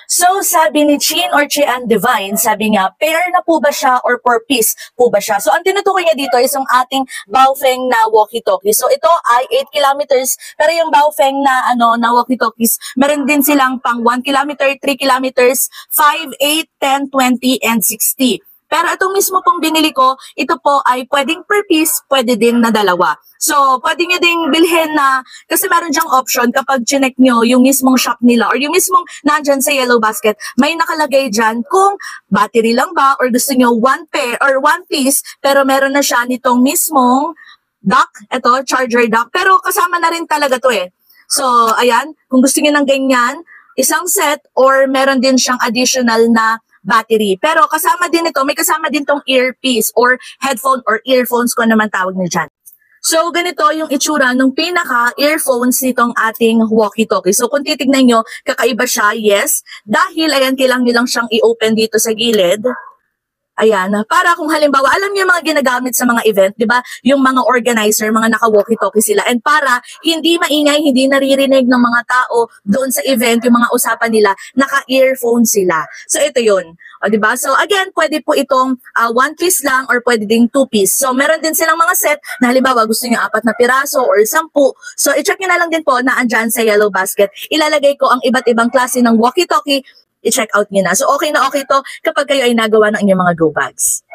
So, sabi ni Chin or Chian Divine, sabi niya, pair na po ba siya or per piece po ba siya? So, ang tinutukoy niya dito is yung ating Baofeng na walkie-talkie. So, ito ay 8 kilometers, pero yung Baofeng na, na walkie-talkies, meron din silang pang 1 kilometer, 3 kilometers, 5, 8, 10, 20, and 60. Pero itong mismo pong binili ko, ito po ay pwedeng per piece, pwede din na dalawa. So, pwede nyo ding bilhin na, kasi meron dyang option kapag chinek nyo yung mismong shop nila or yung mismong nandyan sa Yellow Basket, may nakalagay dyan kung battery lang ba or gusto nyo one pair or one piece, pero meron na siya nitong mismong dock, ito, charger dock, pero kasama na rin talaga to eh. So, ayan, kung gusto nyo ng ganyan, isang set or meron din siyang additional na battery. Pero kasama din ito, may kasama din tong earpiece or headphone or earphones ko naman tawag na dyan. So, ganito yung itsura ng pinaka-earphones nitong ating walkie-talkie. So, kung titignan nyo, kakaiba siya, yes. Dahil, ayan, kailangan nyo lang siyang i-open dito sa gilid. Ayan, para kung halimbawa, alam niyo yung mga ginagamit sa mga event, di ba? Yung mga organizer, mga naka-walkie-talkie sila. And para hindi maingay, hindi naririnig ng mga tao doon sa event, yung mga usapan nila, naka-earphone sila. So, ito yun. O, di ba? So, again, pwede po itong one piece lang or pwede ding two piece. So, meron din silang mga set na halimbawa, gusto niyo 4 na piraso or 10. So, i-check niyo na lang din po na andyan sa Yellow Basket. Ilalagay ko ang iba't ibang klase ng walkie-talkie, i-check out nyo na. So, okay na okay to kapag kayo ay nagawa ng inyong mga go bags.